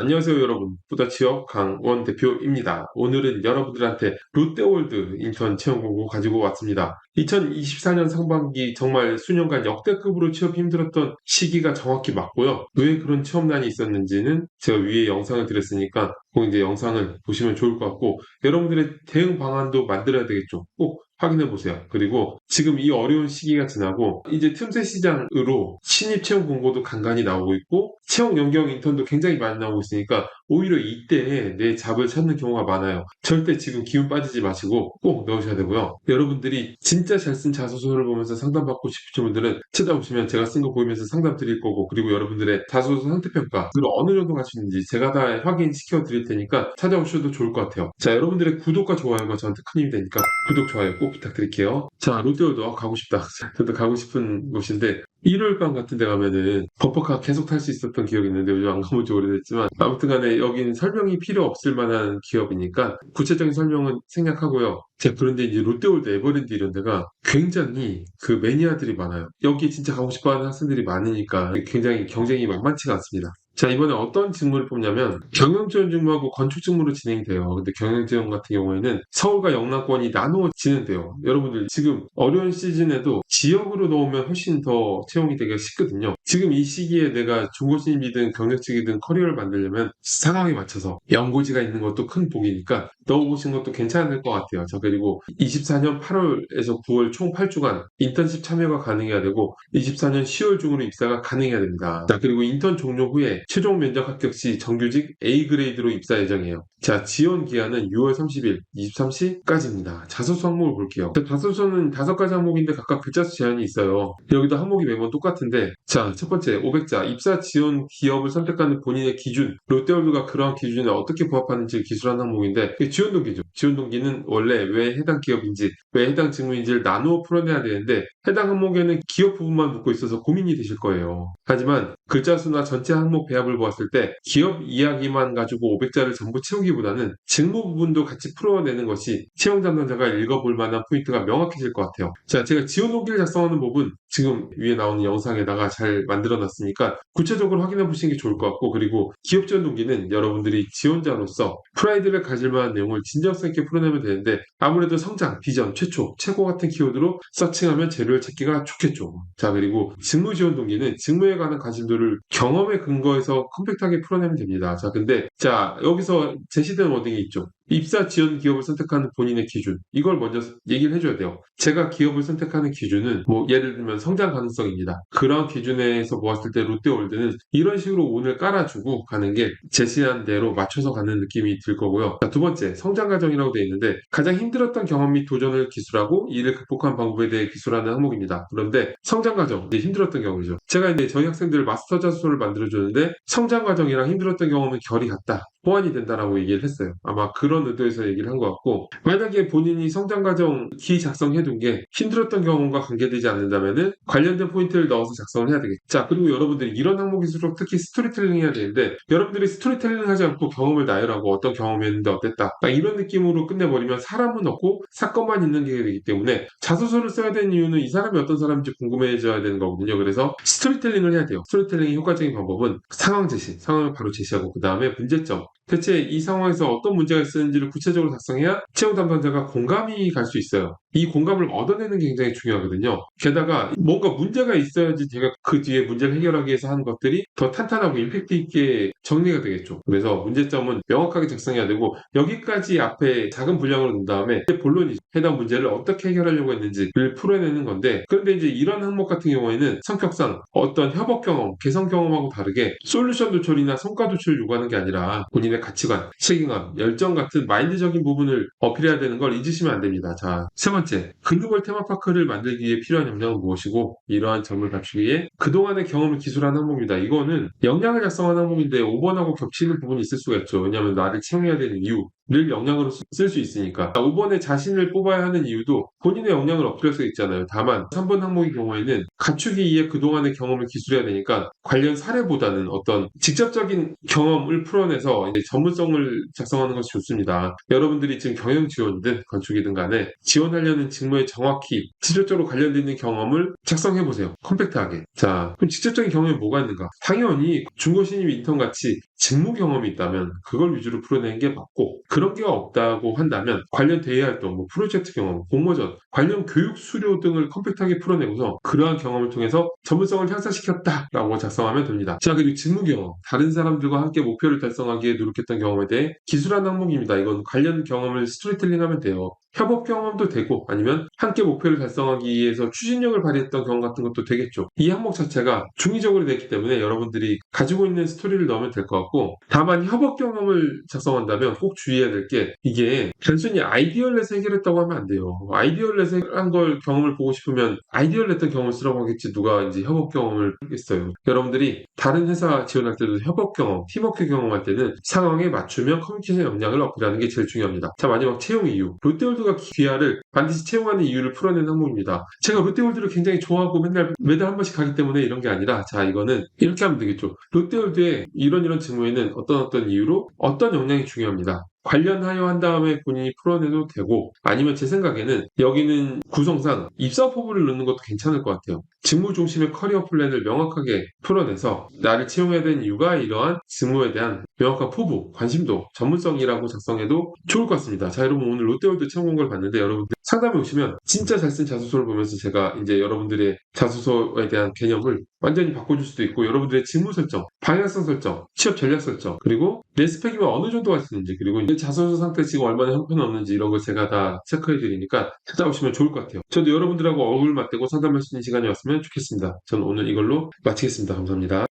안녕하세요 여러분. 부다취업 강원 대표입니다. 오늘은 여러분들한테 롯데월드 인턴 채용 공고 가지고 왔습니다. 2024년 상반기 정말 수년간 역대급으로 취업이 힘들었던 시기가 정확히 맞고요. 왜 그런 취업난이 있었는지는 제가 위에 영상을 드렸으니까 꼭 이제 영상을 보시면 좋을 것 같고, 여러분들의 대응 방안도 만들어야 되겠죠. 꼭 확인해 보세요. 그리고 지금 이 어려운 시기가 지나고 이제 틈새 시장으로 신입 채용 공고도 간간히 나오고 있고, 채용 연경 인턴도 굉장히 많이 나오고 있으니까 오히려 이때에 내 잡을 찾는 경우가 많아요. 절대 지금 기운 빠지지 마시고 꼭 넣으셔야 되고요. 여러분들이 진짜 잘 쓴 자소서를 보면서 상담받고 싶으신 분들은 찾아오시면 제가 쓴 거 보이면서 상담 드릴 거고, 그리고 여러분들의 자소서 상태평가 그리고 어느 정도 가시는지 제가 다 확인시켜 드릴 테니까 찾아오셔도 좋을 것 같아요. 자, 여러분들의 구독과 좋아요가 저한테 큰 힘이 되니까 구독, 좋아요 꼭 부탁드릴게요. 자, 롯데월드 가고 싶다. 저도 가고 싶은 곳인데, 일요일밤 같은 데 가면은 버퍼카 계속 탈 수 있었던 기억이 있는데 요즘 안 가본 지 오래됐지만, 아무튼 간에 여기는 설명이 필요 없을 만한 기업이니까 구체적인 설명은 생략하고요. 자, 그런데 이제 롯데월드, 에버랜드 이런 데가 굉장히 그 매니아들이 많아요. 여기 진짜 가고 싶어 하는 학생들이 많으니까 굉장히 경쟁이 만만치가 않습니다. 자, 이번에 어떤 직무를 뽑냐면 경영지원 직무하고 건축 직무로 진행돼요. 근데 경영지원 같은 경우에는 서울과 영남권이 나누어지는 데요. 여러분들 지금 어려운 시즌에도 지역으로 넣으면 훨씬 더 채용이 되기가 쉽거든요. 지금 이 시기에 내가 중고신입이든 경력직이든 커리어를 만들려면 상황에 맞춰서 연고지가 있는 것도 큰 복이니까 넣어보신 것도 괜찮을 것 같아요. 자, 그리고 24년 8월에서 9월 총 8주간 인턴십 참여가 가능해야 되고 24년 10월 중으로 입사가 가능해야 됩니다. 자, 그리고 인턴 종료 후에 최종 면접 합격 시 정규직 A 그레이드로 입사 예정이에요. 자, 지원 기한은 6월 30일 23시까지입니다. 자소서 항목을 볼게요. 자, 자소서는 5가지 항목인데 각각 글자 수 제한이 있어요. 여기도 항목이 매번 똑같은데, 자, 첫 번째 500자 입사 지원 기업을 선택하는 본인의 기준, 롯데월드가 그러한 기준에 어떻게 부합하는지 기술한 항목인데, 지원 동기죠. 지원 동기는 원래 왜 해당 기업인지, 왜 해당 직무인지를 나누어 풀어내야 되는데, 해당 항목에는 기업 부분만 묻고 있어서 고민이 되실 거예요. 하지만 글자 수나 전체 항목 배합을 보았을 때 기업 이야기만 가지고 500자를 전부 채우기보다는 직무 부분도 같이 풀어내는 것이 채용 담당자가 읽어볼 만한 포인트가 명확해질 것 같아요. 자, 제가 지원 동기를 작성하는 법은 지금 위에 나오는 영상에다가 잘 만들어 놨으니까 구체적으로 확인해 보시는 게 좋을 것 같고, 그리고 기업 지원 동기는 여러분들이 지원자로서 프라이드를 가질 만한 내용을 진정성 있게 풀어내면 되는데, 아무래도 성장, 비전, 최초, 최고 같은 키워드로 서칭하면 재료를 찾기가 좋겠죠. 자, 그리고 직무 지원 동기는 직무에 관한 관심도를 경험에 근거해서 컴팩트하게 풀어내면 됩니다. 자, 근데 자, 여기서 제시된 워딩이 있죠. 입사 지원 기업을 선택하는 본인의 기준, 이걸 먼저 얘기를 해줘야 돼요. 제가 기업을 선택하는 기준은 뭐 예를 들면 성장 가능성입니다. 그런 기준에서 보았을 때 롯데월드는 이런 식으로 오늘 깔아주고 가는 게 제시한 대로 맞춰서 가는 느낌이 들 거고요. 자, 두 번째 성장 과정이라고 되어 있는데, 가장 힘들었던 경험 및 도전을 기술하고 이를 극복한 방법에 대해 기술하는 항목입니다. 그런데 성장 과정, 이제 힘들었던 경험이죠. 제가 이제 저희 학생들 마스터 자소서를 만들어주는데 성장 과정이랑 힘들었던 경험은 결이 같다, 호환이 된다라고 얘기를 했어요. 아마 그런 의도에서 얘기를 한 것 같고, 만약에 본인이 성장 과정 기 작성해둔 게 힘들었던 경험과 관계되지 않는다면은 관련된 포인트를 넣어서 작성을 해야 되겠죠. 자, 그리고 여러분들이 이런 항목일수록 특히 스토리텔링 해야 되는데, 여러분들이 스토리텔링 하지 않고 경험을 나열하고 어떤 경험이었는데 어땠다, 딱 이런 느낌으로 끝내버리면 사람은 없고 사건만 있는 게 되기 때문에 자소서를 써야 되는 이유는 이 사람이 어떤 사람인지 궁금해져야 되는 거거든요. 그래서 스토리텔링을 해야 돼요. 스토리텔링의 효과적인 방법은 상황 제시, 상황을 바로 제시하고 그 다음에 문제점, 대체 이 상황에서 어떤 문제가 있었는지를 구체적으로 작성해야 채용 담당자가 공감이 갈 수 있어요. 이 공감을 얻어내는 게 굉장히 중요하거든요. 게다가 뭔가 문제가 있어야지 제가 그 뒤에 문제를 해결하기 위해서 하는 것들이 더 탄탄하고 임팩트 있게 정리가 되겠죠. 그래서 문제점은 명확하게 작성해야 되고, 여기까지 앞에 작은 분량을 넣은 다음에 본론이 해당 문제를 어떻게 해결하려고 했는지를 풀어내는 건데, 그런데 이제 이런 항목 같은 경우에는 성격상 어떤 협업 경험, 개선 경험하고 다르게 솔루션 도출이나 성과 도출을 요구하는 게 아니라 본인의 가치관, 책임감, 열정 같은 마인드적인 부분을 어필해야 되는 걸 잊으시면 안 됩니다. 자, 세 번째, 글로벌 테마파크를 만들기 위해 필요한 역량은 무엇이고, 이러한 점을 갖추기 위해 그동안의 경험을 기술한 항목입니다. 이거는 역량을 작성한 항목인데 5번하고 겹치는 부분이 있을 수가 있죠. 왜냐하면 나를 채용해야 되는 이유, 늘 역량으로 쓸 수 있으니까. 5번에 자신을 뽑아야 하는 이유도 본인의 역량을 어필할 수 있잖아요. 다만 3번 항목의 경우에는 갖추기 위해 그동안의 경험을 기술해야 되니까 관련 사례보다는 어떤 직접적인 경험을 풀어내서 이제 전문성을 작성하는 것이 좋습니다. 여러분들이 지금 경영 지원이든 건축이든 간에 지원하려는 직무에 정확히 직접적으로 관련되어 있는 경험을 작성해 보세요. 컴팩트하게. 자, 그럼 직접적인 경험이 뭐가 있는가? 당연히 중고 신입 인턴 같이 직무 경험이 있다면 그걸 위주로 풀어내는 게 맞고, 그런 게 없다고 한다면 관련 대외 활동, 뭐 프로젝트 경험, 공모전, 관련 교육 수료 등을 컴팩트하게 풀어내고서 그러한 경험을 통해서 전문성을 향상시켰다라고 작성하면 됩니다. 자, 그리고 직무 경험, 다른 사람들과 함께 목표를 달성하기에 노력했던 경험에 대해 기술한 항목입니다. 이건 관련 경험을 스토리텔링하면 돼요. 협업 경험도 되고 아니면 함께 목표를 달성하기 위해서 추진력을 발휘했던 경험 같은 것도 되겠죠. 이 항목 자체가 중의적으로 됐기 때문에 여러분들이 가지고 있는 스토리를 넣으면 될 것 같고, 다만 협업 경험을 작성한다면 꼭 주의해야 될 게, 이게 단순히 아이디어를 내서 해결했다고 하면 안 돼요. 아이디어를 내서 한 걸 경험을 보고 싶으면 아이디어를 냈던 경험을 쓰라고 하겠지 누가 이제 협업 경험을 하겠어요. 여러분들이 다른 회사 지원할 때도 협업 경험, 팀워크 경험할 때는 상황에 맞추면 커뮤니케이션 역량을 어필하는 게 제일 중요합니다. 자, 마지막 채용 이유. 롯데월드가 귀하를 반드시 채용하는 이유를 풀어낸 항목입니다. 제가 롯데월드를 굉장히 좋아하고 맨날 매달 한 번씩 가기 때문에 이런 게 아니라, 자, 이거는 이렇게 하면 되겠죠. 롯데월드의 이런 직무에는 어떤 이유로 어떤 역량이 중요합니다. 관련하여 한 다음에 본인이 풀어내도 되고, 아니면 제 생각에는 여기는 구성상 입사 포부를 넣는 것도 괜찮을 것 같아요. 직무 중심의 커리어 플랜을 명확하게 풀어내서 나를 채용해야 되는 이유가 이러한 직무에 대한 명확한 포부, 관심도, 전문성이라고 작성해도 좋을 것 같습니다. 자, 여러분 오늘 롯데월드 채용 공고를 봤는데, 여러분들 상담에 오시면 진짜 잘 쓴 자소서를 보면서 제가 이제 여러분들의 자소서에 대한 개념을 완전히 바꿔줄 수도 있고, 여러분들의 직무 설정, 방향성 설정, 취업 전략 설정, 그리고 내 스펙이면 어느 정도 할 수 있는지, 그리고 이제 자소서 상태 지금 얼마나 형편없는지 이런 걸 제가 다 체크해 드리니까 찾아오시면 좋을 것 같아요. 저도 여러분들하고 얼굴 맞대고 상담할 수 있는 시간이 왔으면 좋겠습니다. 저는 오늘 이걸로 마치겠습니다. 감사합니다.